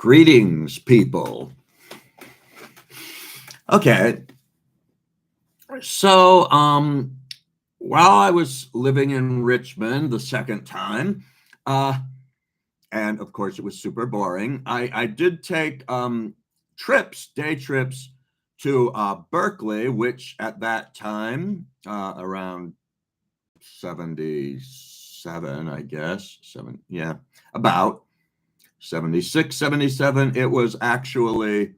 Greetings, people. Okay, so while I was living in Richmond the second time, uh, and of course it was super boring, I did take day trips to Berkeley, which at that time, around 77, I guess, about 76, 77, it was actually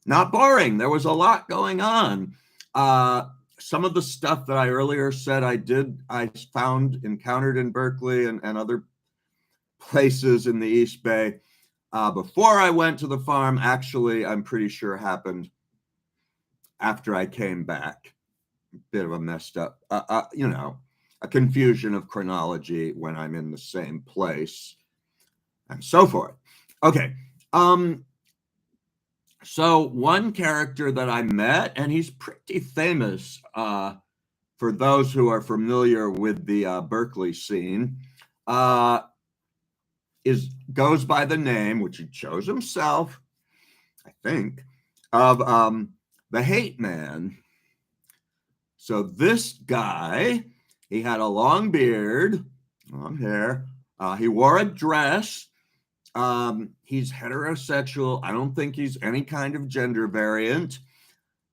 not boring. There was a lot going on. Some of the stuff that I earlier said I encountered in Berkeley and other places in the East Bay before I went to the farm. Actually, I'm pretty sure happened after I came back. Bit of a messed up, a confusion of chronology when I'm in the same place and so forth. Okay. So one character that I met, and he's pretty famous for those who are familiar with the Berkeley scene, goes by the name, which he chose himself, I think, of the Hate Man. So this guy, he had a long beard, long hair. He wore a dress. He's heterosexual. I don't think he's any kind of gender variant.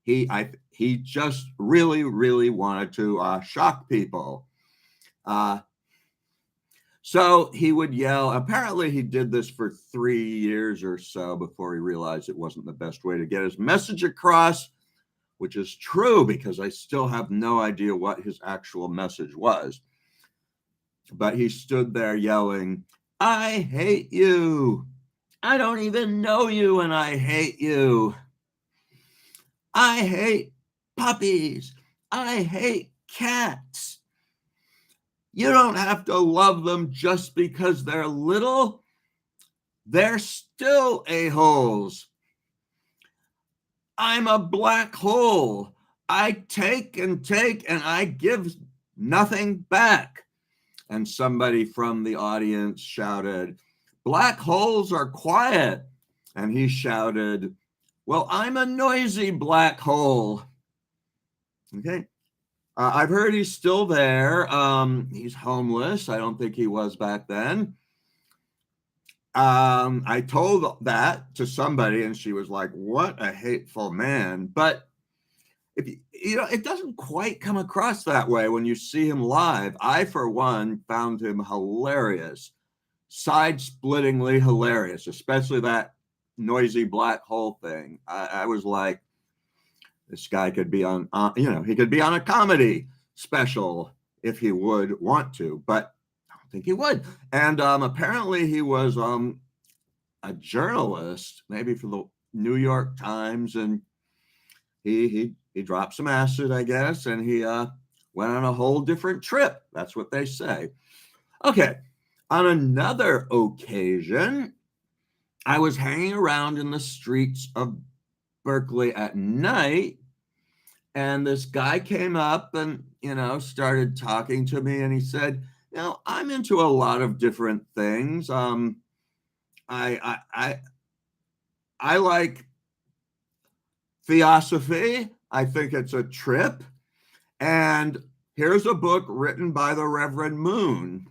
He just really, really wanted to shock people. So he would yell. Apparently, he did this for 3 years or so before he realized it wasn't the best way to get his message across, which is true because I still have no idea what his actual message was. But he stood there yelling, "I hate you. I don't even know you and I hate you. I hate puppies. I hate cats. You don't have to love them just because they're little. They're still a-holes. I'm a black hole. I take and I give nothing back." And somebody from the audience shouted, "Black holes are quiet." And he shouted, "Well, I'm a noisy black hole." Okay. I've heard he's still there. He's homeless. I don't think he was back then. I told that to somebody and she was like, "What a hateful man." But if it doesn't quite come across that way when you see him live. I, for one, found him hilarious, side-splittingly hilarious, especially that noisy black hole thing. I was like, this guy could be on, he could be on a comedy special if he would want to, but I don't think he would. And apparently he was a journalist, maybe for the New York Times, and he dropped some acid, I guess, and he went on a whole different trip. That's what they say. Okay. On another occasion, I was hanging around in the streets of Berkeley at night, and this guy came up and, started talking to me, and he said, "I'm into a lot of different things. I like theosophy. I think it's a trip. And here's a book written by the Reverend Moon."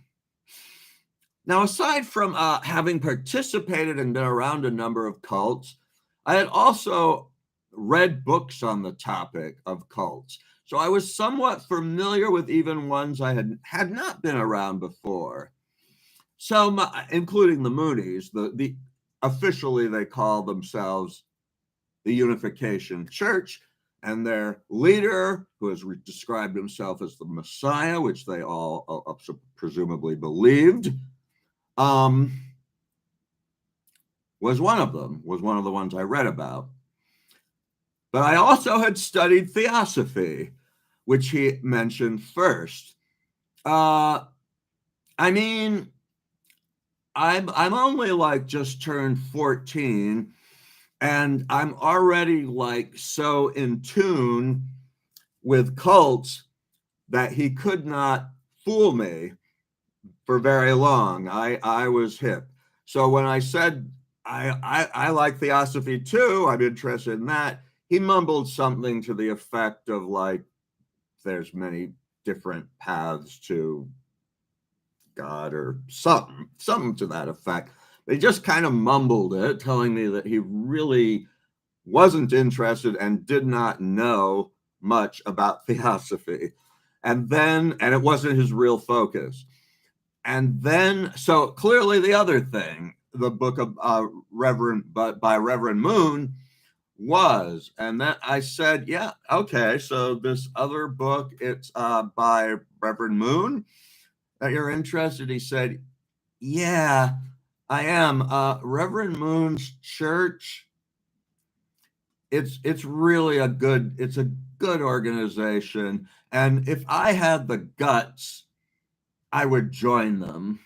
Now, aside from having participated and been around a number of cults, I had also read books on the topic of cults. So I was somewhat familiar with even ones I had not been around before. So, including the Moonies, the officially they call themselves the Unification Church, and their leader, who has described himself as the Messiah, which they all presumably believed, was one of them, was one of the ones I read about. But I also had studied theosophy, which he mentioned first. I'm only like just turned 14, and I'm already like so in tune with cults that he could not fool me for very long. I was hip. So when I said I like theosophy too. I'm interested in that. He mumbled something to the effect of like, there's many different paths to God or something to that effect. But he just kind of mumbled it, telling me that he really wasn't interested and did not know much about theosophy. And it wasn't his real focus. And then, so clearly the other thing, the book of by Reverend Moon was, and then I said, yeah, okay, so this other book, it's by Reverend Moon that you're interested. He said, yeah, I am. Reverend Moon's church, it's really it's a good organization. And if I had the guts, I would join them.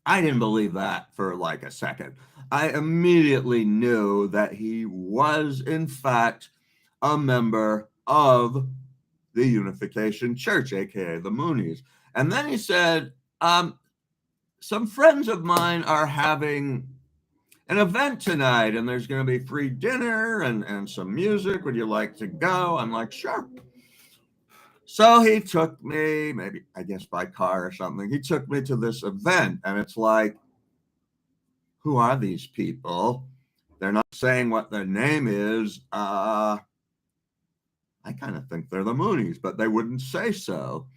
I didn't believe that for like a second. I immediately knew that he was, in fact, a member of the Unification Church, aka the Moonies. And then he said, some friends of mine are having an event tonight, and there's going to be free dinner and some music. Would you like to go? I'm like, sure. So he took me, maybe, I guess by car or something. He took me to this event, and it's like, who are these people? They're not saying what their name is. I kind of think they're the Moonies, but they wouldn't say so.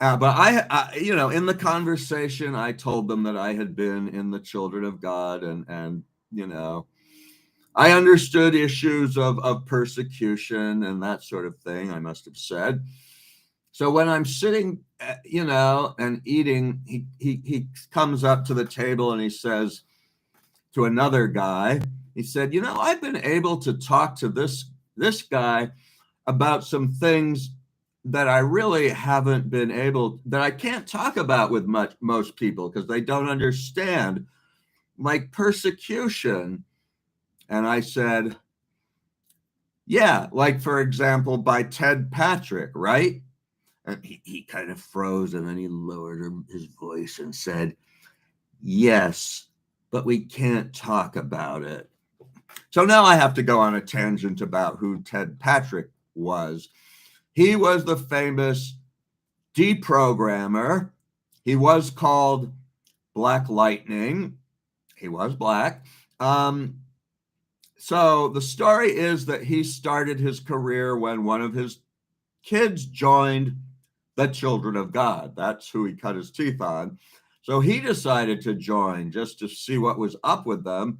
But in the conversation, I told them that I had been in the Children of God, and I understood issues of persecution and that sort of thing. I must have said. So when I'm sitting, and eating, he comes up to the table and he says to another guy, he said, I've been able to talk to this guy about some things that I really haven't been able, that I can't talk about with most people because they don't understand, like persecution. And I said, yeah, like for example, by Ted Patrick, right? And he kind of froze, and then he lowered his voice and said, yes, but we can't talk about it. So now I have to go on a tangent about who Ted Patrick was. He was the famous deprogrammer. He was called Black Lightning. He was black. So the story is that he started his career when one of his kids joined the Children of God. That's who he cut his teeth on. So he decided to join just to see what was up with them.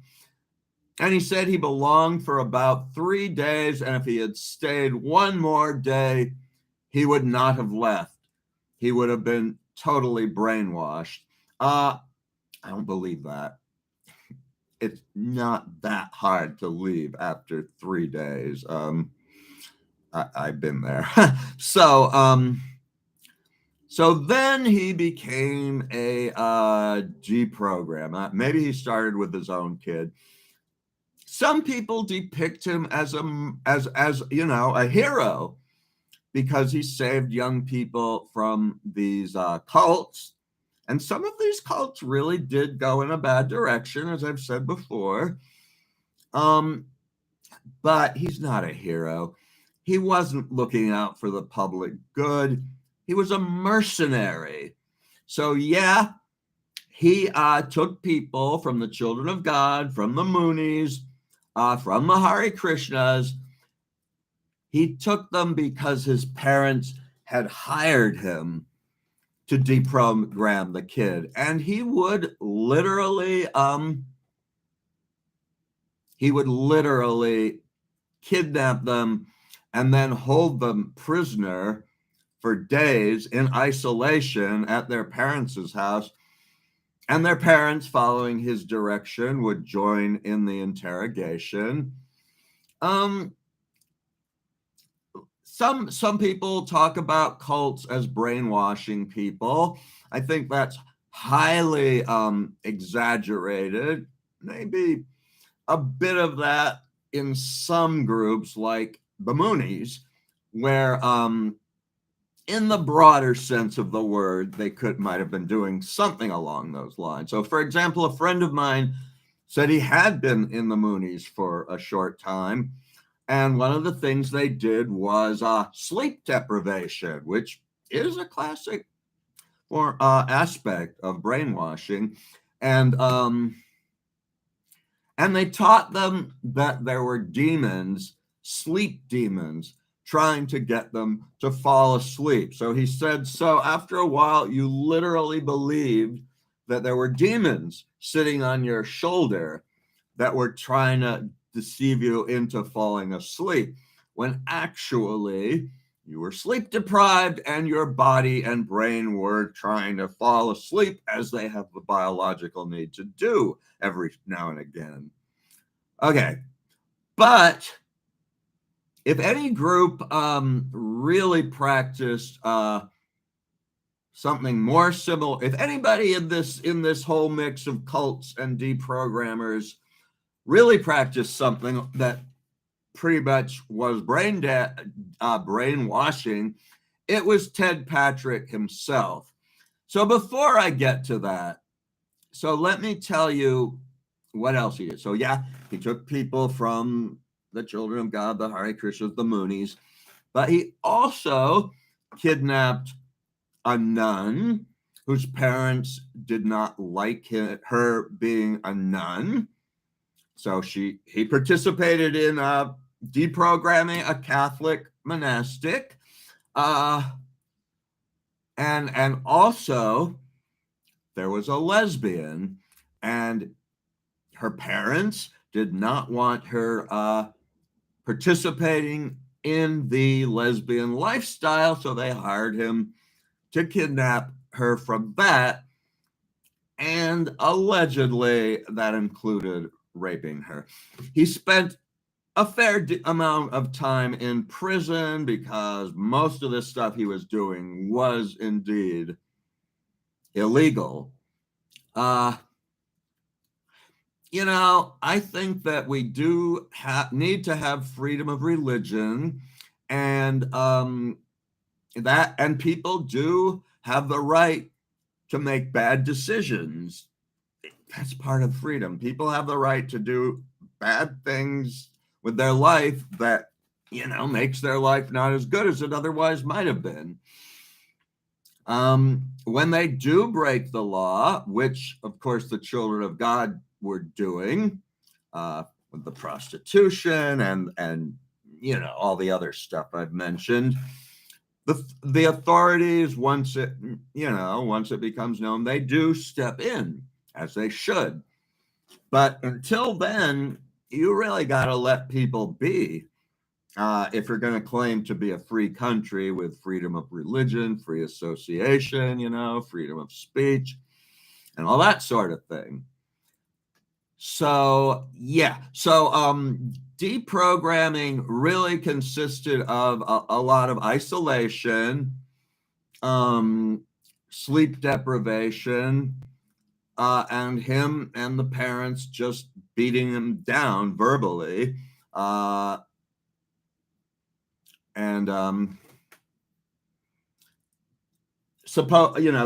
And he said he belonged for about 3 days. And if he had stayed one more day, he would not have left. He would have been totally brainwashed. I don't believe that. It's not that hard to leave after 3 days. I've been there. So then he became a deprogram. Maybe he started with his own kid. Some people depict him as a hero because he saved young people from these cults. And some of these cults really did go in a bad direction, as I've said before. But he's not a hero. He wasn't looking out for the public good. He was a mercenary. So yeah, he took people from the Children of God, from the Moonies, from the Hare Krishnas. He took them because his parents had hired him to deprogram the kid, and he would literally kidnap them and then hold them prisoner for days in isolation at their parents' house. And their parents, following his direction, would join in the interrogation. Some people talk about cults as brainwashing people. I think that's highly exaggerated. Maybe a bit of that in some groups like the Moonies, where in the broader sense of the word, they might have been doing something along those lines. So, for example, a friend of mine said he had been in the Moonies for a short time. And one of the things they did was sleep deprivation, which is a classic aspect of brainwashing. And they taught them that there were demons, sleep demons, trying to get them to fall asleep. So he said, so after a while, you literally believed that there were demons sitting on your shoulder that were trying to deceive you into falling asleep, when actually you were sleep deprived and your body and brain were trying to fall asleep, as they have the biological need to do every now and again. Okay, but if any group really practiced something more similar, if anybody in this whole mix of cults and deprogrammers really practiced something that pretty much was brainwashing, it was Ted Patrick himself. So before I get to that, so let me tell you what else he did. So yeah, he took people from the Children of God, the Hare Krishnas, the Moonies, but he also kidnapped a nun whose parents did not like her being a nun. So he participated in deprogramming a Catholic monastic, and also there was a lesbian, and her parents did not want her participating in the lesbian lifestyle, so they hired him to kidnap her from that, and allegedly that included raping her. He spent a fair amount of time in prison because most of the stuff he was doing was indeed illegal. I think that we do need to have freedom of religion, and and people do have the right to make bad decisions. That's part of freedom. People have the right to do bad things with their life that, makes their life not as good as it otherwise might have been. When they do break the law, which of course the children of God were doing, with the prostitution and all the other stuff I've mentioned, the authorities, once it becomes known, they do step in, as they should. But until then, you really got to let people be. If you're going to claim to be a free country with freedom of religion, free association, freedom of speech, and all that sort of thing. So, yeah. So, deprogramming really consisted of a lot of isolation, sleep deprivation, and him and the parents just beating him down verbally.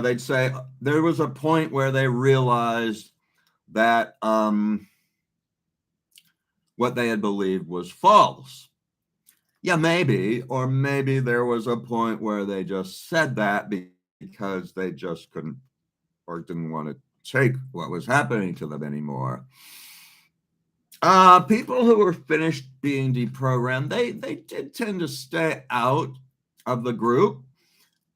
They'd say there was a point where they realized that what they had believed was false. Yeah, maybe. Or maybe there was a point where they just said that because they just couldn't or didn't want to take what was happening to them anymore. People who were finished being deprogrammed, they did tend to stay out of the group.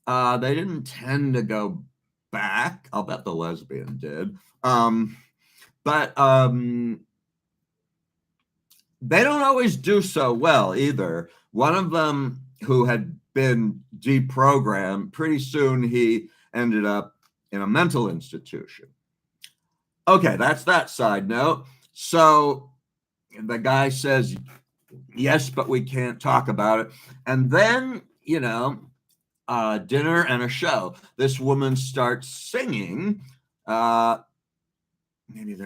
They didn't tend to go back. I'll bet the lesbian did. But they don't always do so well either. One of them who had been deprogrammed, pretty soon he ended up in a mental institution. Okay, that's that side note. So the guy says, yes, but we can't talk about it. And then, dinner and a show. This woman starts singing. Maybe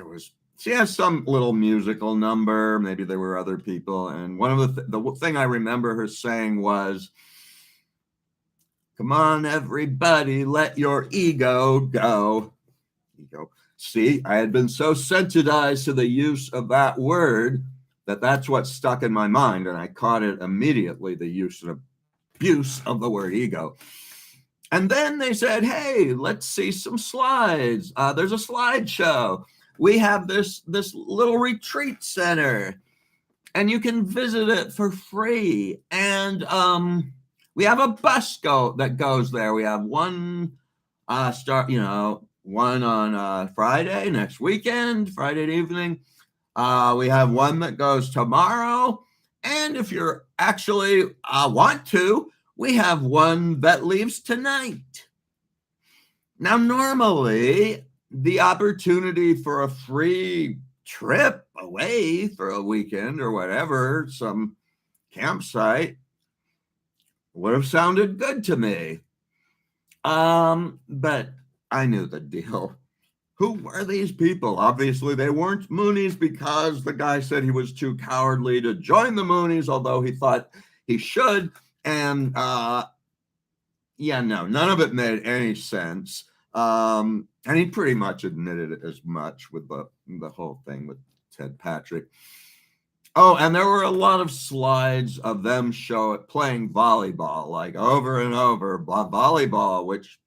she has some little musical number. Maybe there were other people. And one of the thing I remember her saying was, Come on, everybody, let your ego go. Ego. See, I had been so sensitized to the use of that word that that's what stuck in my mind, and I caught it immediately, the use and abuse of the word ego. And then they said, hey, let's see some slides. There's a slideshow. We have this little retreat center, and you can visit it for free. And we have a bus that goes there. We have one one on Friday next weekend, Friday evening. We have one that goes tomorrow. And if you're actually want to, we have one that leaves tonight. Now, normally, the opportunity for a free trip away for a weekend or whatever, some campsite, would have sounded good to me. But I knew the deal. Who were these people? Obviously, they weren't Moonies, because the guy said he was too cowardly to join the Moonies, although he thought he should. And none of it made any sense. And he pretty much admitted it as much with the whole thing with Ted Patrick. Oh, and there were a lot of slides of them playing volleyball, like over and over, volleyball, which,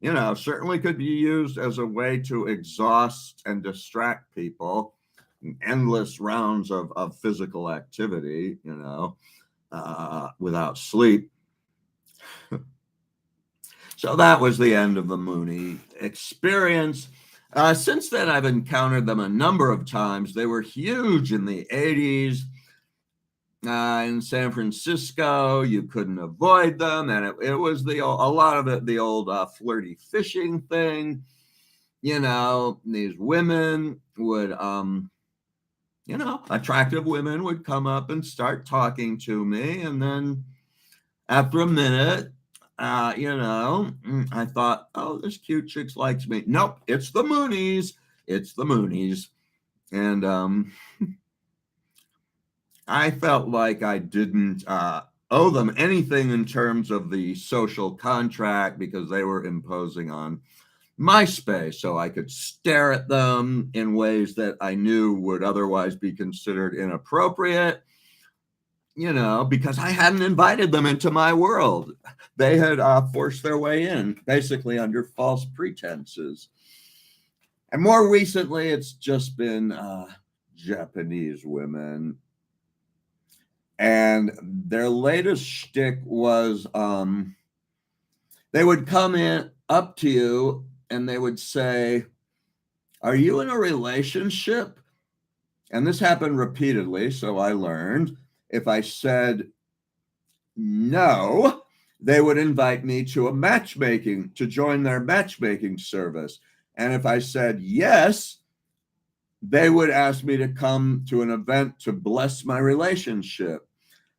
certainly could be used as a way to exhaust and distract people. Endless rounds of physical activity, without sleep. So that was the end of the Mooney experience. Since then, I've encountered them a number of times. They were huge in the 80s in San Francisco. You couldn't avoid them. And it was a lot of it, the old flirty fishing thing. These women would, attractive women would come up and start talking to me. And then after a minute, I thought, oh, this cute chick likes me. Nope, it's the Moonies. It's the Moonies. And I felt like I didn't owe them anything in terms of the social contract, because they were imposing on my space, so I could stare at them in ways that I knew would otherwise be considered inappropriate. Because I hadn't invited them into my world. They had forced their way in, basically under false pretenses. And more recently, it's just been Japanese women. And their latest shtick was they would come in up to you and they would say, are you in a relationship? And this happened repeatedly, so I learned. If I said no, they would invite me to join their matchmaking service. And if I said yes, they would ask me to come to an event to bless my relationship.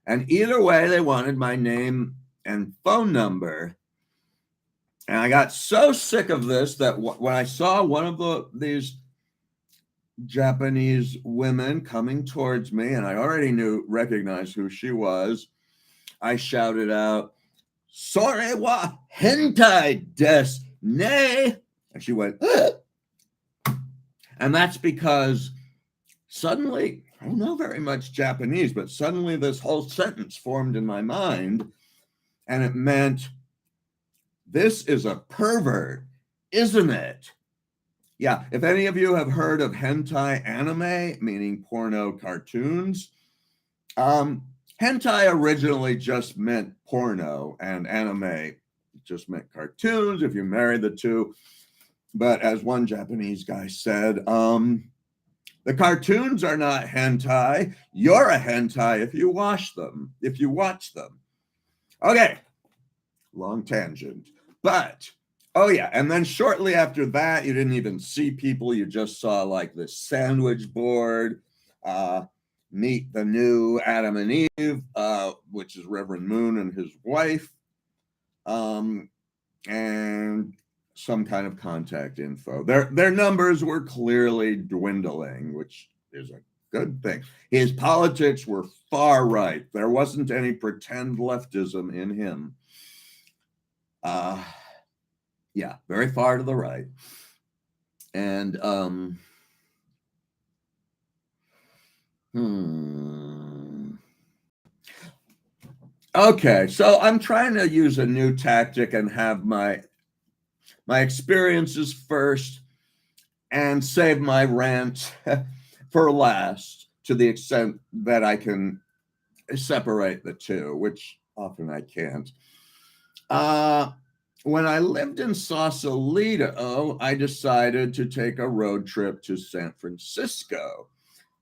And either way, they wanted my name and phone number. And I got so sick of this that when I saw one of these Japanese women coming towards me, and I already recognized who she was, I shouted out, "Sore wa hentai desu ne?" And she went, "Ugh." And that's because suddenly, I don't know very much Japanese, but suddenly this whole sentence formed in my mind, and it meant, this is a pervert, isn't it? Yeah, if any of you have heard of hentai anime, meaning porno cartoons, hentai originally just meant porno, and anime just meant cartoons if you married the two. But as one Japanese guy said, the cartoons are not hentai. You're a hentai if you watch them. Okay, long tangent. But oh, yeah. And then shortly after that, you didn't even see people. You just saw like the sandwich board, meet the new Adam and Eve, which is Reverend Moon and his wife, and some kind of contact info. Their numbers were clearly dwindling, which is a good thing. His politics were far right. There wasn't any pretend leftism in him. Yeah, very far to the right. And okay, so I'm trying to use a new tactic and have my experiences first and save my rant for last, to the extent that I can separate the two, which often I can't. When I lived in Sausalito, I decided to take a road trip to San Francisco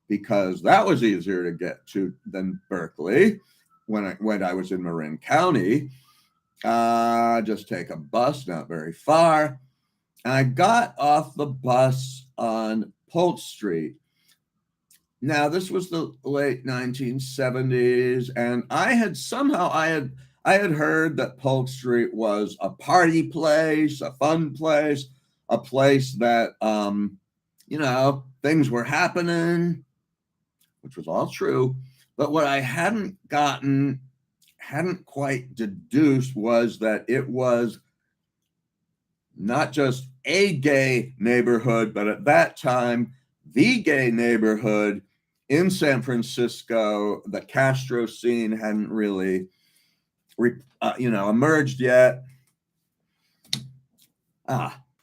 because that was easier to get to than Berkeley when I was in Marin County. Just take a bus, not very far. And I got off the bus on Polk Street. Now, this was the late 1970s, and I had heard that Polk Street was a party place, a fun place, a place that things were happening, which was all true. But what I hadn't quite deduced was that it was not just a gay neighborhood, but at that time, the gay neighborhood in San Francisco. The Castro scene hadn't really, emerged yet.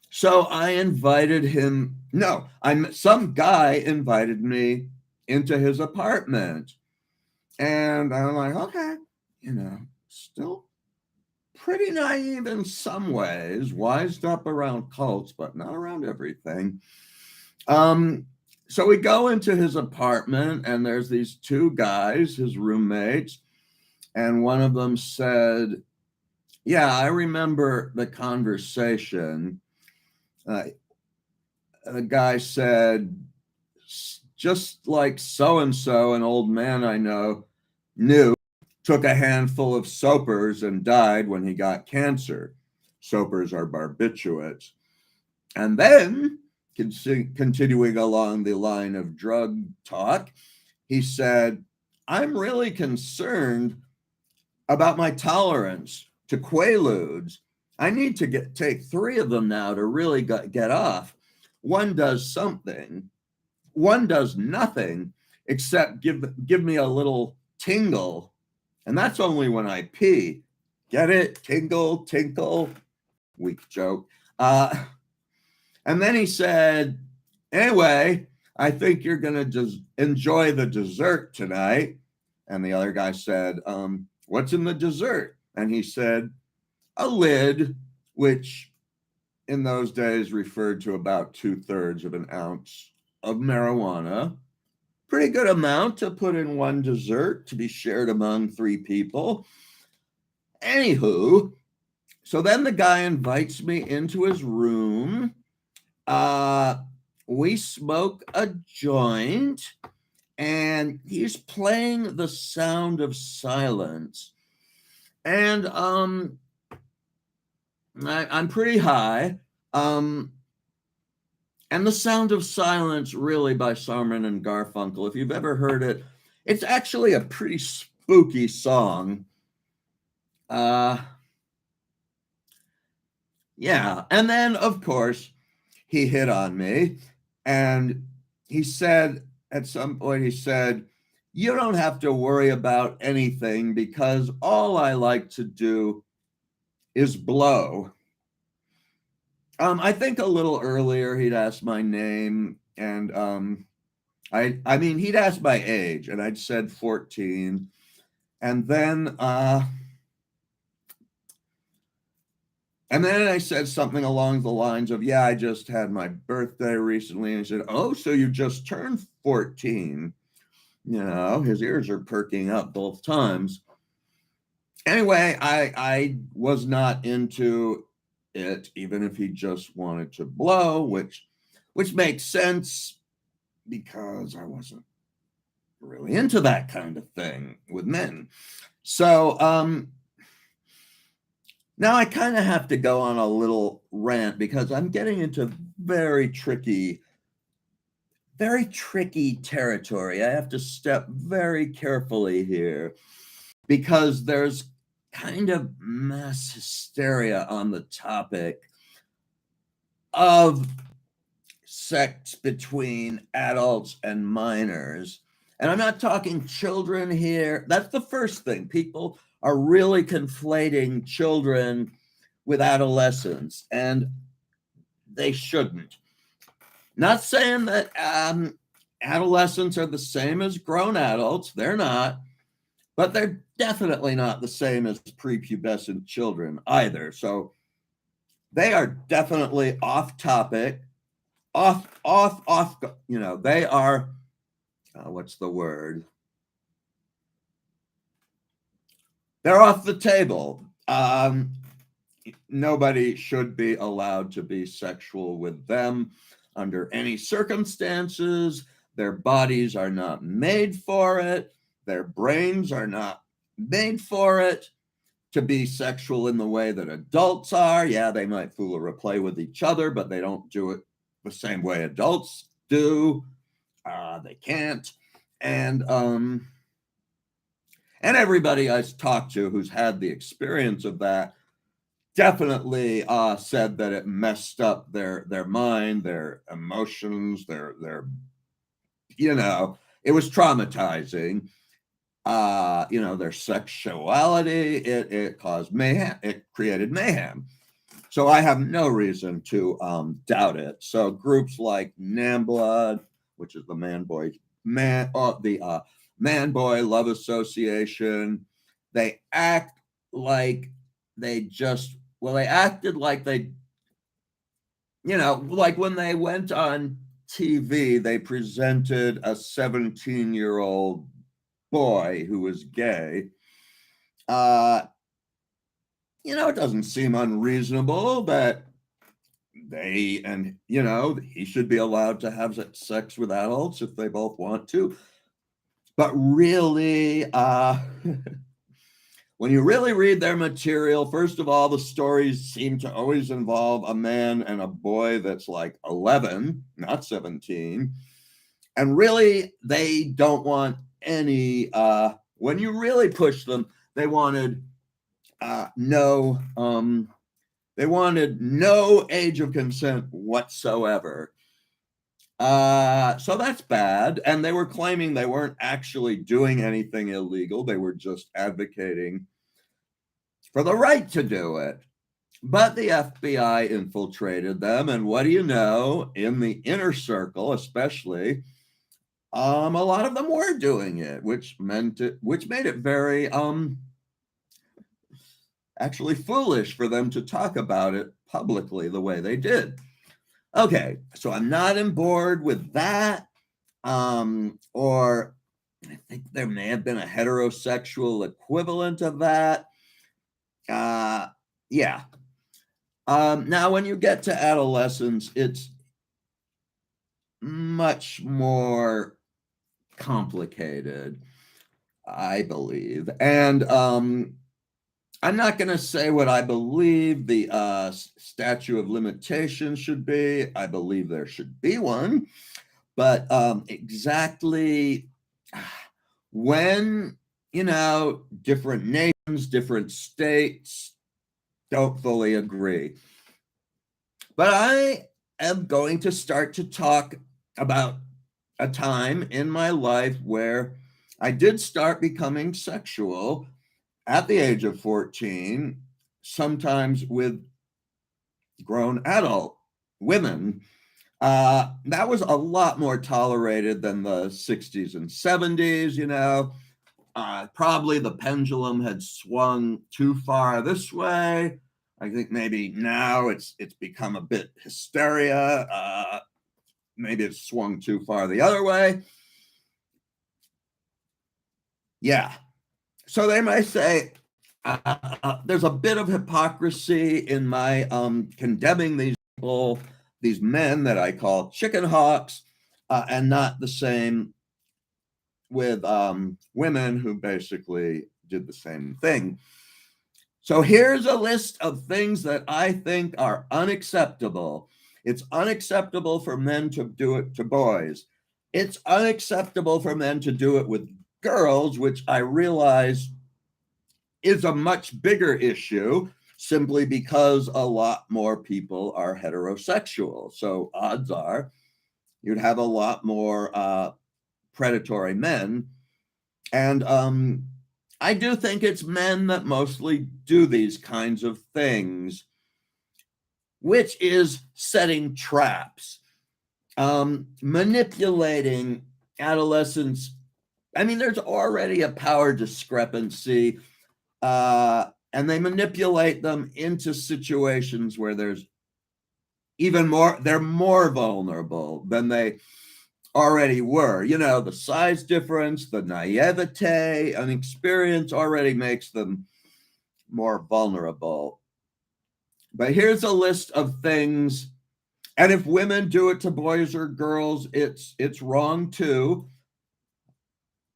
So I invited him. No, some guy invited me into his apartment. And I'm like, okay, still pretty naive in some ways, wised up around cults, but not around everything. So we go into his apartment, and there's these two guys, his roommates, and one of them said, yeah, I remember the conversation. The guy said, just like so-and-so, an old man I knew, took a handful of soapers and died when he got cancer. Soapers are barbiturates. And then, continuing along the line of drug talk, he said, I'm really concerned about my tolerance to Quaaludes. I need to take 3 of them now to really get off. One does something. One does nothing except give me a little tingle. And that's only when I pee. Get it? Tingle, tinkle. Weak joke. And then he said, anyway, I think you're going to just enjoy the dessert tonight. And the other guy said, what's in the dessert? And he said, a lid, which in those days referred to about 2/3 of an ounce of marijuana. Pretty good amount to put in one dessert to be shared among 3 people. Anywho, so then the guy invites me into his room. We smoke a joint, and he's playing The Sound of Silence. And I'm pretty high. And The Sound of Silence, really, by Simon and Garfunkel. If you've ever heard it, it's actually a pretty spooky song. Yeah. And then, of course, he hit on me. And he said, at some point, you don't have to worry about anything because all I like to do is blow. I think a little earlier he'd asked my name, and I mean he'd asked my age, and I'd said 14, and then I said something along the lines of, yeah, I just had my birthday recently, and he said, oh, so you just turned 14. His ears are perking up both times. Anyway, I was not into it, even if he just wanted to blow, which makes sense because I wasn't really into that kind of thing with men. So now I kind of have to go on a little rant because I'm getting into very tricky territory. I have to step very carefully here because there's kind of mass hysteria on the topic of sex between adults and minors. And I'm not talking children here. That's the first thing. People are really conflating children with adolescents, and they shouldn't. Not saying that adolescents are the same as grown adults. They're not. But they're definitely not the same as prepubescent children either. So they are definitely off topic, off, they are, what's the word? They're off the table. Nobody should be allowed to be sexual with them under any circumstances. Their bodies are not made for it. Their brains are not made for it to be sexual in the way that adults are. Yeah, they might fool or play with each other, but they don't do it the same way adults do. They can't. And everybody I've talked to who's had the experience of that definitely said that it messed up their mind, their emotions, their it was traumatizing. Their sexuality, it caused mayhem, it created mayhem. So I have no reason to doubt it. So groups like NAMBLOOD, which is the Man Boy Love Association, they act like they acted like they, like when they went on TV, they presented a 17-year-old boy who was gay. It doesn't seem unreasonable that he should be allowed to have sex with adults if they both want to. But really, when you really read their material, first of all, the stories seem to always involve a man and a boy that's like 11, not 17. And really, they don't want any, when you really push them, they wanted no age of consent whatsoever. So that's bad. And they were claiming they weren't actually doing anything illegal. They were just advocating for the right to do it. But the FBI infiltrated them. And what do you know? In the inner circle, especially, a lot of them were doing it, which made it very actually foolish for them to talk about it publicly the way they did. Okay, so I'm not on board with that. Or I think there may have been a heterosexual equivalent of that. Yeah. Now, when you get to adolescence, it's much more complicated, I believe. And I'm not going to say what I believe the statute of limitations should be. I believe there should be one. But exactly when, different nations, different states don't fully agree. But I am going to start to talk about a time in my life where I did start becoming sexual at the age of 14, sometimes with grown adult women. That was a lot more tolerated than the 60s and 70s, probably the pendulum had swung too far this way. I think maybe now it's become a bit hysteria. Maybe it's swung too far the other way. Yeah. So they might say there's a bit of hypocrisy in my condemning these people, these men that I call chicken hawks, and not the same with women who basically did the same thing. So here's a list of things that I think are unacceptable. It's unacceptable for men to do it to boys. It's unacceptable for men to do it with girls, which I realize is a much bigger issue simply because a lot more people are heterosexual. So odds are you'd have a lot more predatory men. And I do think it's men that mostly do these kinds of things, which is setting traps, manipulating adolescents. I mean, there's already a power discrepancy, and they manipulate them into situations where there's even more, they're more vulnerable than they already were. You know, the size difference, the naivete, and experience already makes them more vulnerable. But here's a list of things. And if women do it to boys or girls, it's wrong too.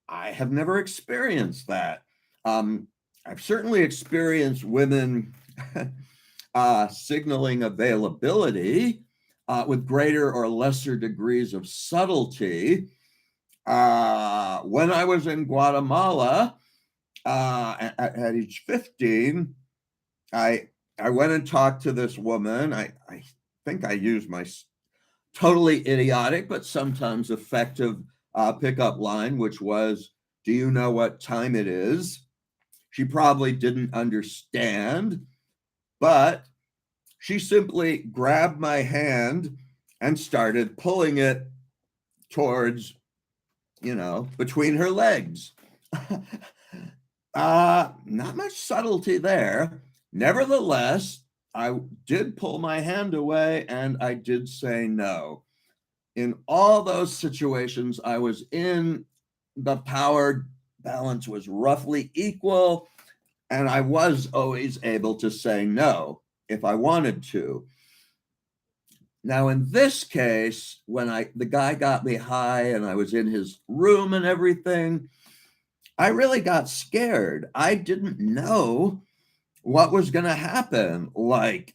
I have never experienced that. I've certainly experienced women signaling availability with greater or lesser degrees of subtlety. When I was in Guatemala at age 15, I went and talked to this woman. I think I used my totally idiotic but sometimes effective pickup line, which was, "Do you know what time it is?" She probably didn't understand, but she simply grabbed my hand and started pulling it towards, between her legs. Not much subtlety there. Nevertheless, I did pull my hand away and I did say no. In all those situations I was in, the power balance was roughly equal, and I was always able to say no if I wanted to. Now, in this case, when the guy got me high and I was in his room and everything, I really got scared. I didn't know what was going to happen. Like,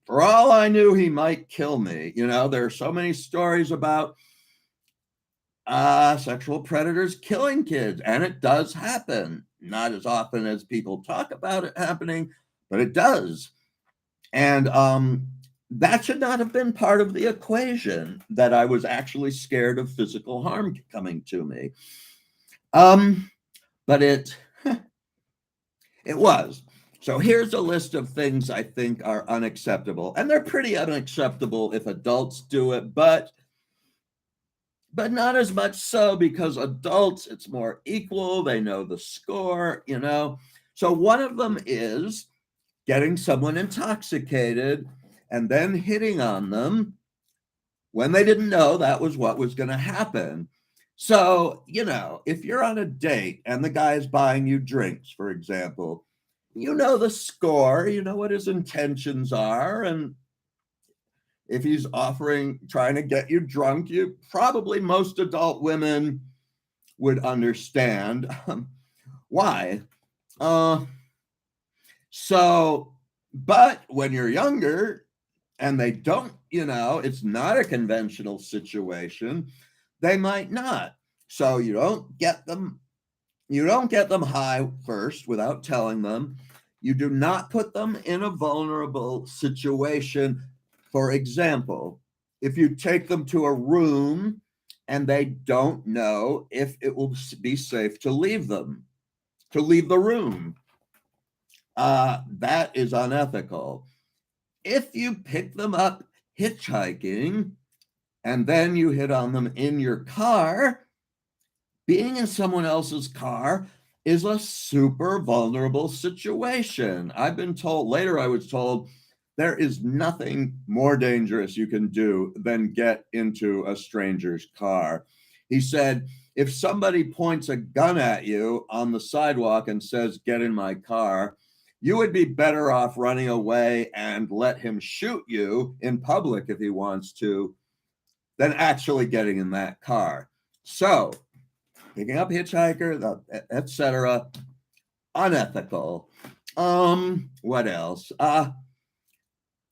for all I knew, he might kill me. There are so many stories about sexual predators killing kids, and it does happen. Not as often as people talk about it happening, but it does. And that should not have been part of the equation, that I was actually scared of physical harm coming to me. But it was. So here's a list of things I think are unacceptable. And they're pretty unacceptable if adults do it, but not as much so, because adults, it's more equal. They know the score, So one of them is getting someone intoxicated and then hitting on them when they didn't know that was what was going to happen. So, if you're on a date and the guy is buying you drinks, for example, you know the score, you know what his intentions are. And if he's trying to get you drunk, most adult women would understand why. But when you're younger and they don't, it's not a conventional situation, they might not. So you don't get them high first without telling them. You do not put them in a vulnerable situation. For example, if you take them to a room and they don't know if it will be safe to leave the room, that is unethical. If you pick them up hitchhiking and then you hit on them in your car, being in someone else's car is a super vulnerable situation. Later I was told, there is nothing more dangerous you can do than get into a stranger's car. He said, if somebody points a gun at you on the sidewalk and says, "Get in my car," you would be better off running away and let him shoot you in public if he wants to, than actually getting in that car. So, picking up hitchhiker, etc., unethical. What else?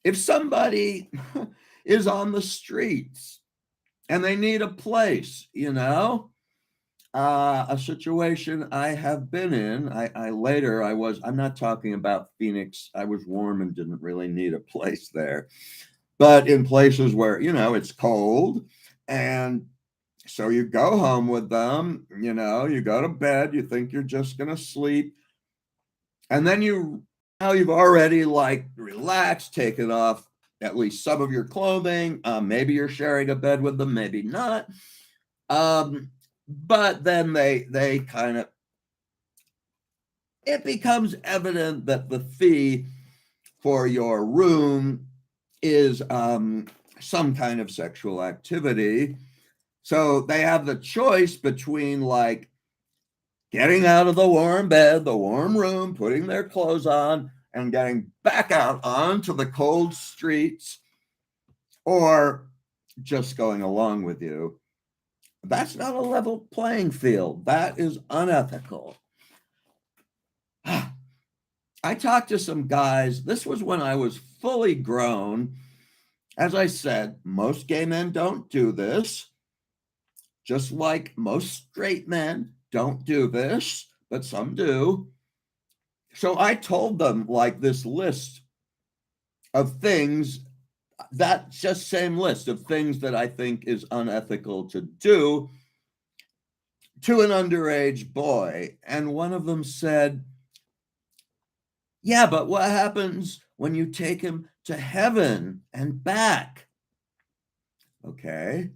If somebody is on the streets and they need a place, A situation I have been in. I'm not talking about Phoenix. I was warm and didn't really need a place there. But in places where, it's cold, and so you go home with them, you go to bed, you think you're just going to sleep. And then now you've already like relaxed, taken off at least some of your clothing. Maybe you're sharing a bed with them, maybe not. But then they kind of, it becomes evident that the fee for your room is some kind of sexual activity. So they have the choice between like getting out of the warm bed, the warm room, putting their clothes on, and getting back out onto the cold streets, or just going along with you. That's not a level playing field. That is unethical. I talked to some guys. This was when I was fully grown. As I said, most gay men don't do this, just like most straight men don't do this, but some do. So I told them like this list of things, that just same list of things that I think is unethical to do to an underage boy. And one of them said, yeah, but what happens when you take him to heaven and back? Okay.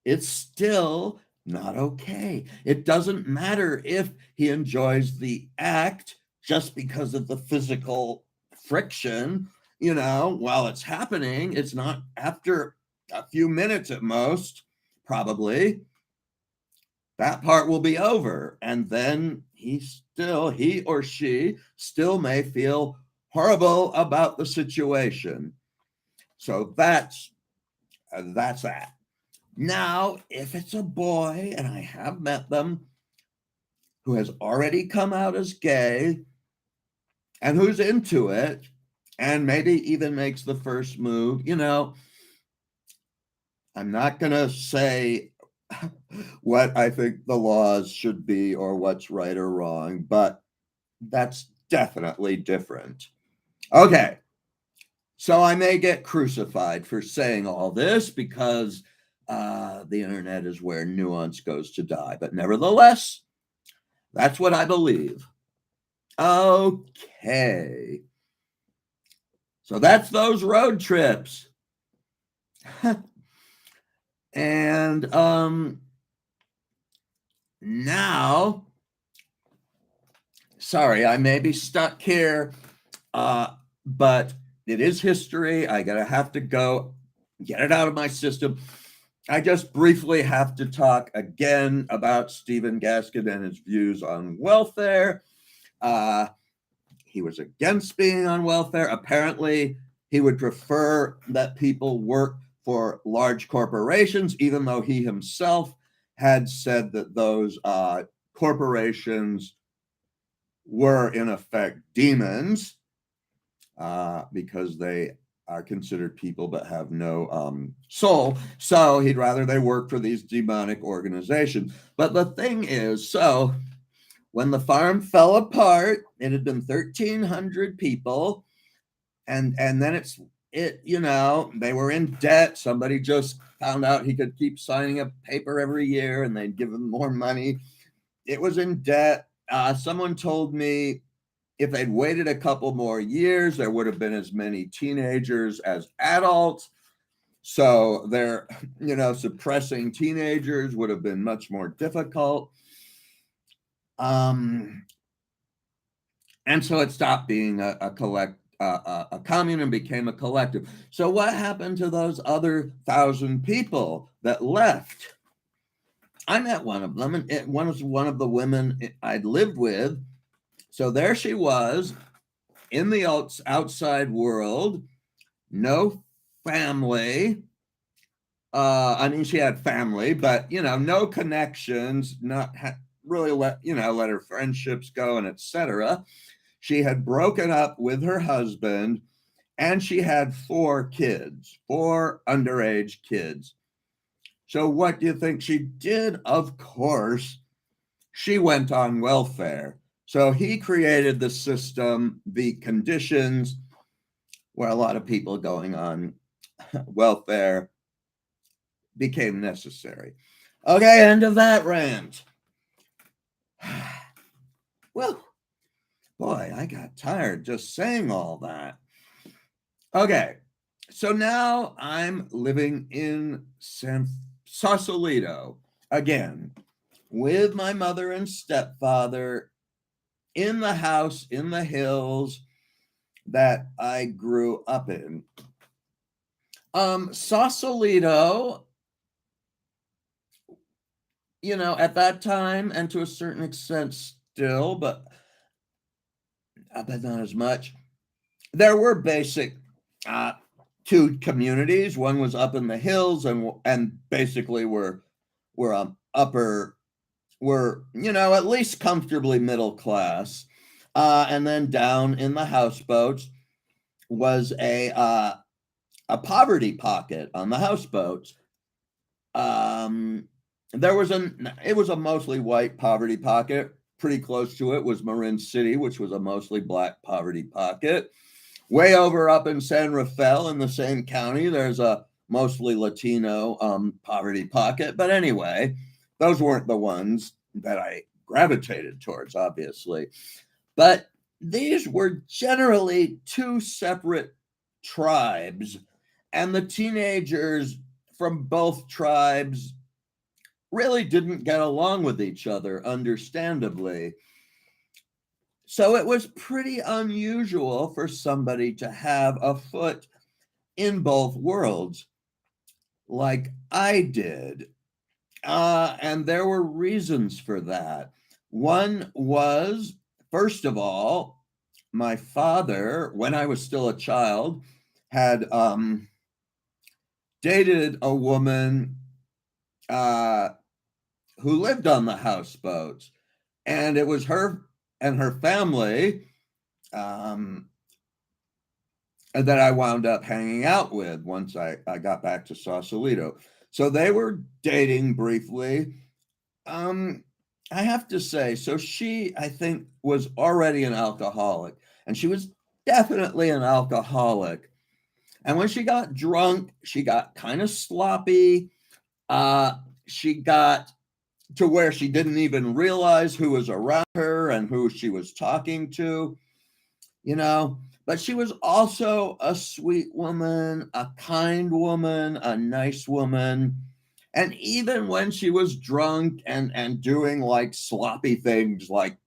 It's still not okay. It doesn't matter if he enjoys the act just because of the physical friction, while it's happening. It's not after a few minutes at most, probably. That part will be over. And then he or she still may feel horrible about the situation. So that's that. Now, if it's a boy, and I have met them, who has already come out as gay and who's into it, and maybe even makes the first move, I'm not going to say what I think the laws should be or what's right or wrong, but that's definitely different. Okay. So I may get crucified for saying all this because the internet is where nuance goes to die. But nevertheless, that's what I believe. Okay. So that's those road trips. And now, sorry, I may be stuck here, but it is history. I have to go get it out of my system. I just briefly have to talk again about Stephen Gaskin and his views on welfare. He was against being on welfare. Apparently, he would prefer that people work for large corporations, even though he himself had said that those corporations were, in effect, demons because they are considered people but have no soul. So he'd rather they work for these demonic organizations. But the thing is, so when the farm fell apart, it had been 1,300 people, and then they were in debt. Somebody just found out he could keep signing a paper every year, and they'd give him more money. It was in debt. Someone told me if they'd waited a couple more years, there would have been as many teenagers as adults. So they're, suppressing teenagers would have been much more difficult. And so it stopped being a commune and became a collective. So what happened to those other 1,000 people that left? I met one of them, and one was one of the women I'd lived with. So there she was in the outside world, no family. She had family, but no connections, not really let her friendships go, and etc. She had broken up with her husband, and she had 4 underage kids. So what do you think she did? Of course, she went on welfare. So he created the system, the conditions where a lot of people going on welfare became necessary. Okay, end of that rant. Well, boy, I got tired just saying all that. Okay, so now I'm living in Sausalito again with my mother and stepfather in the house in the hills that I grew up in. Sausalito, you know, at that time and to a certain extent still, but not as much. There were basic two communities. One was up in the hills, and basically were upper, were, you know, at least comfortably middle class. And then down in the houseboats was a poverty pocket on the houseboats. There was it was a mostly white poverty pocket. Pretty close to it was Marin City, which was a mostly black poverty pocket. Way over up in San Rafael in the same county, there's a mostly Latino poverty pocket. But anyway, those weren't the ones that I gravitated towards, obviously. But these were generally two separate tribes, and the teenagers from both tribes really didn't get along with each other, understandably. So it was pretty unusual for somebody to have a foot in both worlds like I did. And there were reasons for that. One was, first of all, my father, when I was still a child, had dated a woman who lived on the houseboats. And it was her and her family that I wound up hanging out with once I got back to Sausalito. So they were dating briefly. I have to say, so she, I think, was already an alcoholic, and she was definitely an alcoholic. And when she got drunk, she got kind of sloppy. She got to where she didn't even realize who was around her and who she was talking to, you know. But she was also a sweet woman, a kind woman, a nice woman. And even when she was drunk and doing like sloppy things like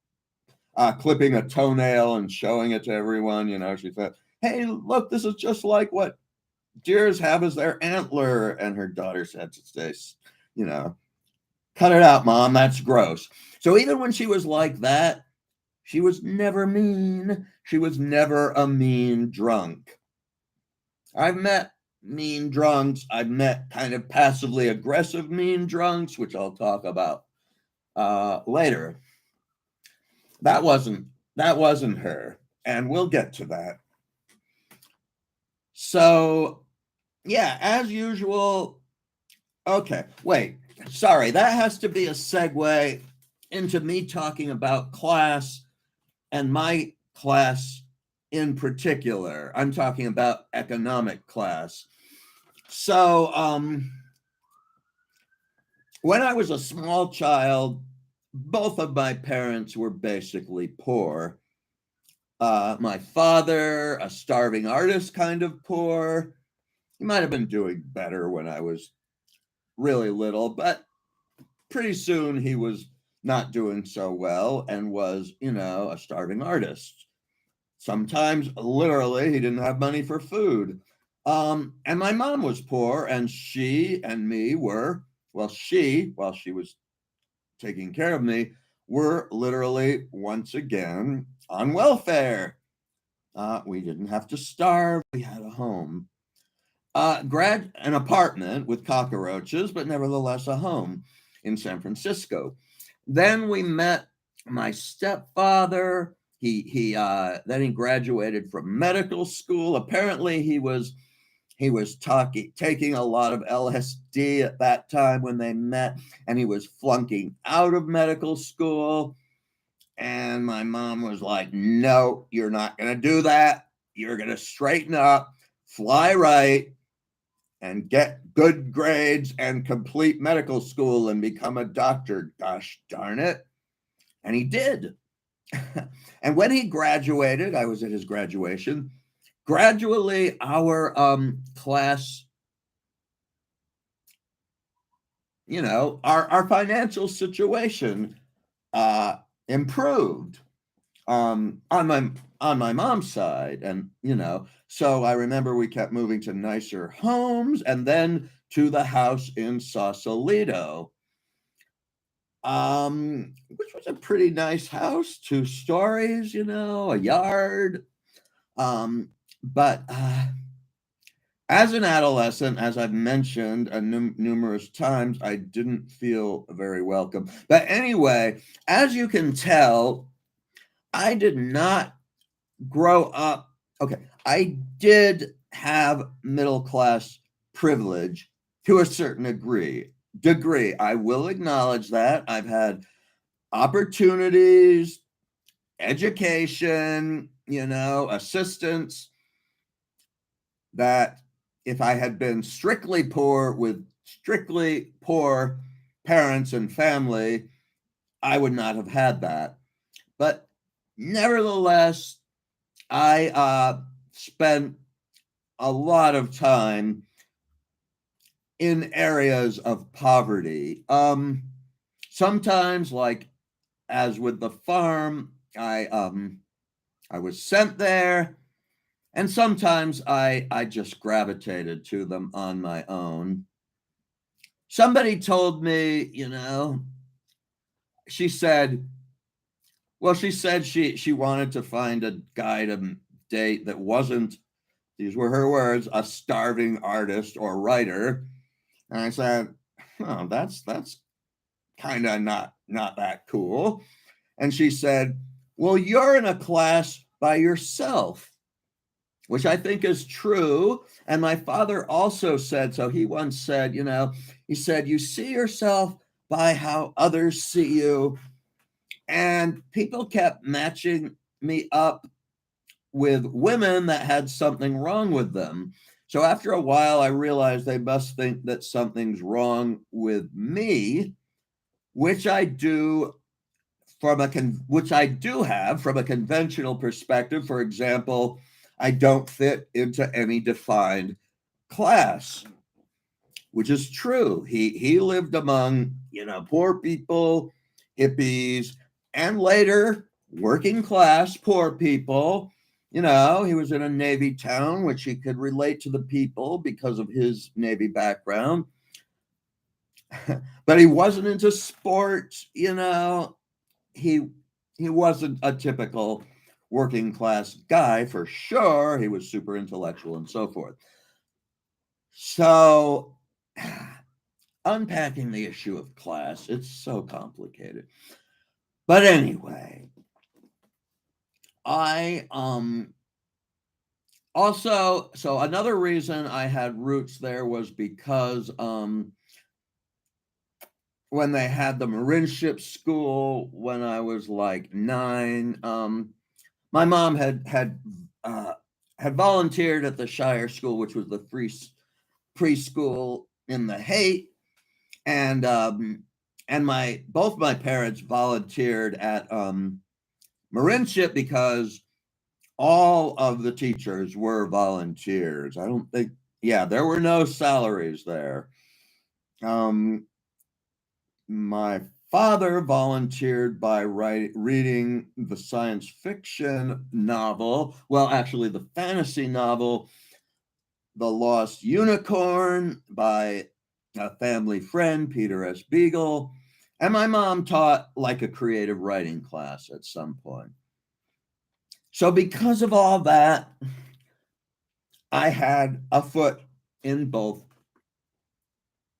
clipping a toenail and showing it to everyone, you know, she said, "Hey, look, this is just like what deers have as their antler." And her daughter said to stay, you know, "Cut it out, Mom, that's gross." So even when she was like that, she was never mean. She was never a mean drunk. I've met mean drunks. I've met kind of passively aggressive mean drunks, which I'll talk about later. That wasn't her, and we'll get to that. So, yeah, as usual. Okay, wait. Sorry, that has to be a segue into me talking about class and my class in particular. I'm talking about economic class. So, when I was a small child, both of my parents were basically poor. My father, a starving artist, kind of poor. He might have been doing better when I was really little, but pretty soon he was not doing so well and was, you know, a starving artist. Sometimes literally he didn't have money for food. And my mom was poor, and she and me were, well, she, while she was taking care of me, were literally once again on welfare. We didn't have to starve. We had a home. An apartment with cockroaches, but nevertheless a home in San Francisco. Then we met my stepfather. Then he graduated from medical school. Apparently he was He was taking a lot of LSD at that time when they met, and he was flunking out of medical school. And my mom was like, no, you're not going to do that. You're going to straighten up, fly right, and get good grades and complete medical school and become a doctor. Gosh darn it. And he did. And when he graduated, I was at his graduation. Gradually, our class, our financial situation improved on my mom's side, and so I remember we kept moving to nicer homes, and then to the house in Sausalito, which was a pretty nice house, 2 stories, a yard. But as an adolescent, as I've mentioned numerous times, I didn't feel very welcome. But anyway, as you can tell, I did not grow up. Okay, I did have middle class privilege to a certain degree. I will acknowledge that. I've had opportunities, education, assistance, that if I had been strictly poor with strictly poor parents and family, I would not have had that. But nevertheless, I spent a lot of time in areas of poverty. Sometimes, like as with the farm, I was sent there, and sometimes I just gravitated to them on my own. Somebody told me, she said, well, she said she wanted to find a guy to date that wasn't, these were her words, a starving artist or writer. And I said, oh, that's kind of not that cool. And she said, well, you're in a class by yourself, which I think is true. And my father also said, so he once said, he said, you see yourself by how others see you. And people kept matching me up with women that had something wrong with them. So after a while, I realized they must think that something's wrong with me, which I do which I do have from a conventional perspective. For example, I don't fit into any defined class, which is true. He lived among, poor people, hippies, and later working class poor people. He was in a Navy town, which he could relate to the people because of his Navy background. But he wasn't into sports, he wasn't a typical working class guy for sure. He was super intellectual and so forth. So unpacking the issue of class, it's so complicated. But anyway, I also, so another reason I had roots there was because when they had the Marine Ship School when I was like 9, my mom had volunteered at the Shire School, which was the free preschool in the Haight, and both my parents volunteered at Marine Ship because all of the teachers were volunteers. I don't think, there were no salaries there. My father volunteered by reading the science fiction novel, well, actually the fantasy novel, The Lost Unicorn by a family friend, Peter S. Beagle. And my mom taught like a creative writing class at some point. So because of all that, I had a foot in both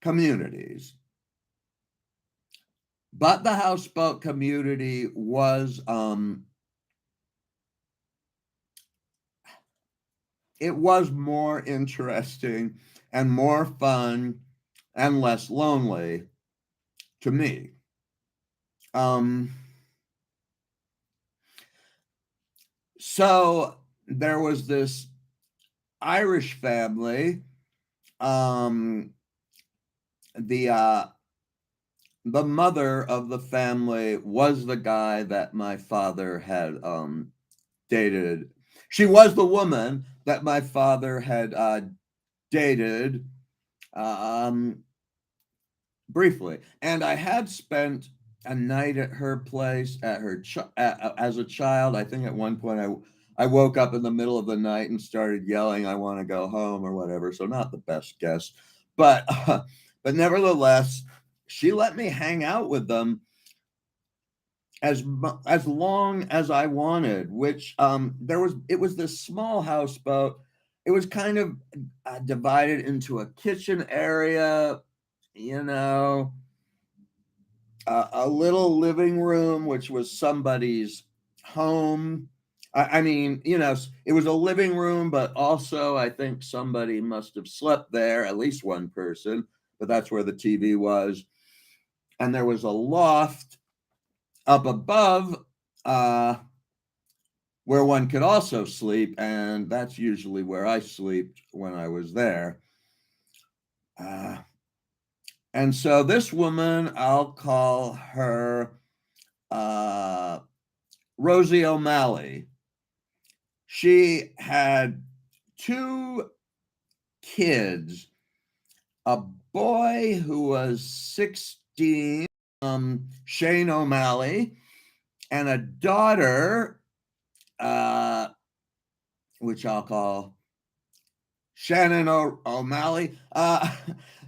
communities. But the houseboat community was, it was more interesting and more fun and less lonely to me. Um, so there was this Irish family. Um, the the mother of the family was the guy that my father had dated. She was the woman that my father had dated um, briefly, and I had spent a night at her place at her as a child. I think at one point I woke up in the middle of the night and started yelling, "I want to go home" or whatever. So not the best guess, but but nevertheless, she let me hang out with them as long as I wanted. Which it was this small houseboat. It was kind of divided into a kitchen area, you know, a little living room, which was somebody's home. I mean, you know, it was a living room, but also I think somebody must have slept there, at least one person, but that's where the TV was. And there was a loft up above uh, where one could also sleep. And that's usually where I slept when I was there. Uh, and so this woman, I'll call her uh, Rosie O'Malley. She had two kids, a boy who was 16, Shane O'Malley, and a daughter, uh, which I'll call Shannon O'Malley.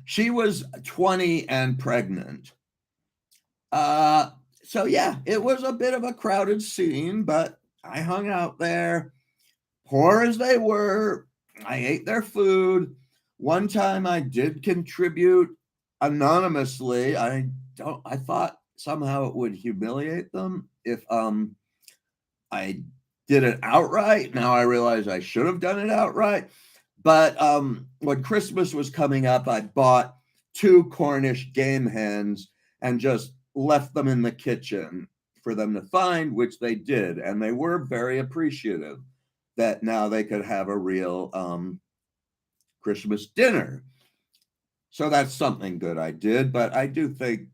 She was 20 and pregnant. Uh, so, yeah, it was a bit of a crowded scene, but I hung out there. Poor as they were, I ate their food. One time I did contribute anonymously. I thought somehow it would humiliate them if I did it outright. Now I realize I should have done it outright. But when Christmas was coming up, I bought two Cornish game hens and just left them in the kitchen for them to find, which they did. And they were very appreciative that now they could have a real Christmas dinner. So that's something good I did, but I do think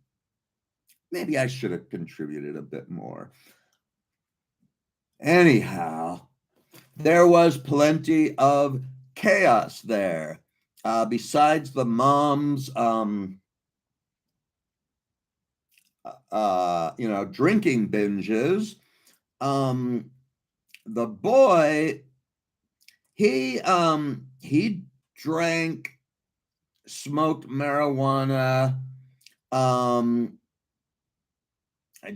maybe I should have contributed a bit more. Anyhow, there was plenty of chaos there. Besides the mom's, drinking binges, the boy, he drank, smoked marijuana. I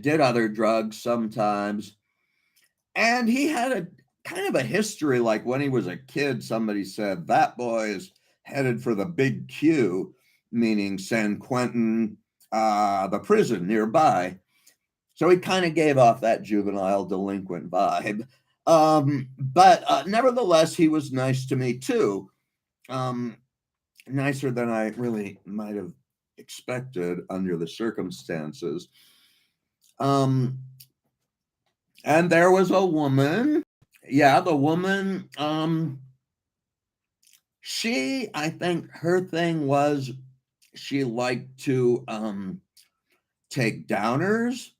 did other drugs sometimes. And he had a kind of a history, like when he was a kid, somebody said, that boy is headed for the big Q, meaning San Quentin, the prison nearby. So he kind of gave off that juvenile delinquent vibe. But nevertheless, he was nice to me too. Nicer than I really might have expected under the circumstances. And there was a woman. Yeah, the woman, I think her thing was she liked to take downers.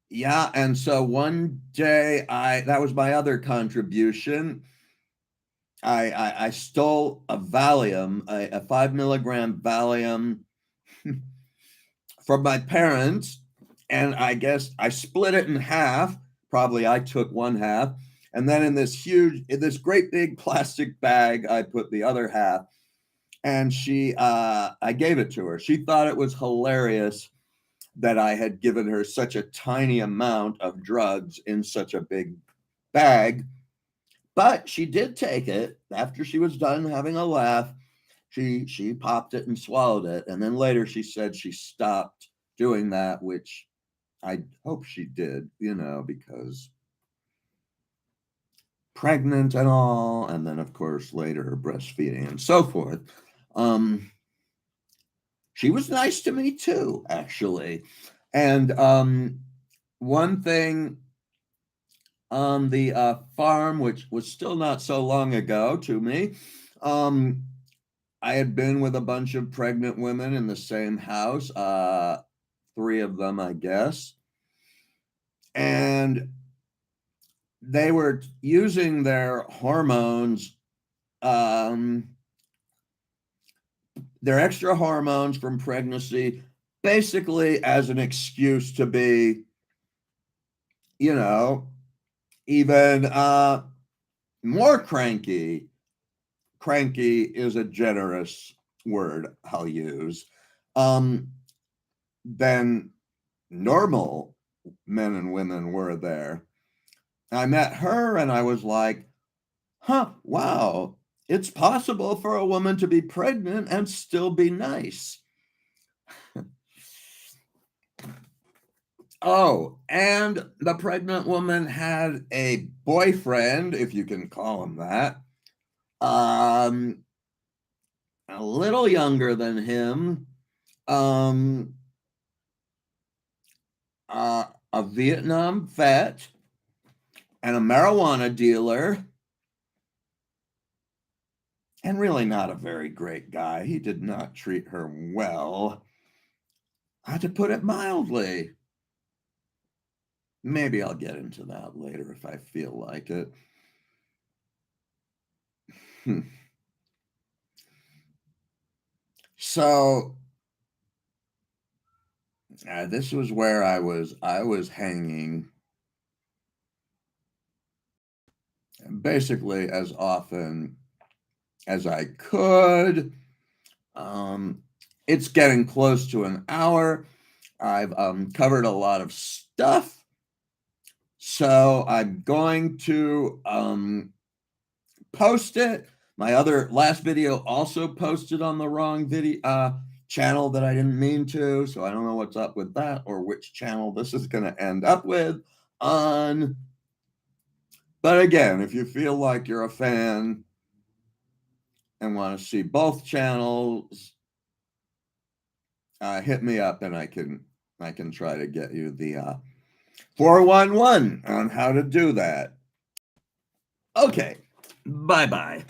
Yeah, and so one day that was my other contribution. I stole a Valium, a 5 milligram Valium from my parents, and I guess I split it in half. Probably I took one half, and then in this great big plastic bag, I put the other half. And I gave it to her. She thought it was hilarious that I had given her such a tiny amount of drugs in such a big bag. But she did take it after she was done having a laugh. She popped it and swallowed it. And then later she said she stopped doing that, which I hope she did, because pregnant and all, and then of course later breastfeeding and so forth. She was nice to me too, actually. And one thing on the farm, which was still not so long ago to me, I had been with a bunch of pregnant women in the same house, 3 of them, I guess. And they were using their hormones, their extra hormones from pregnancy, basically as an excuse to be, you know, even more cranky. Cranky is a generous word I'll use, than normal men and women were there. I met her and I was like, huh, wow, it's possible for a woman to be pregnant and still be nice. Oh, and the pregnant woman had a boyfriend, if you can call him that, a little younger than him, a Vietnam vet, and a marijuana dealer, and really not a very great guy. He did not treat her well, to put it mildly. Maybe I'll get into that later if I feel like it. So this was where I was hanging basically as often as I could. It's getting close to an hour. I've covered a lot of stuff, so I'm going to post it. My other last video also posted on the wrong video channel that I didn't mean to, so I don't know what's up with that or which channel this is going to end up with on. But again, if you feel like you're a fan and want to see both channels, hit me up and I can try to get you the 411 on how to do that. Okay, bye-bye.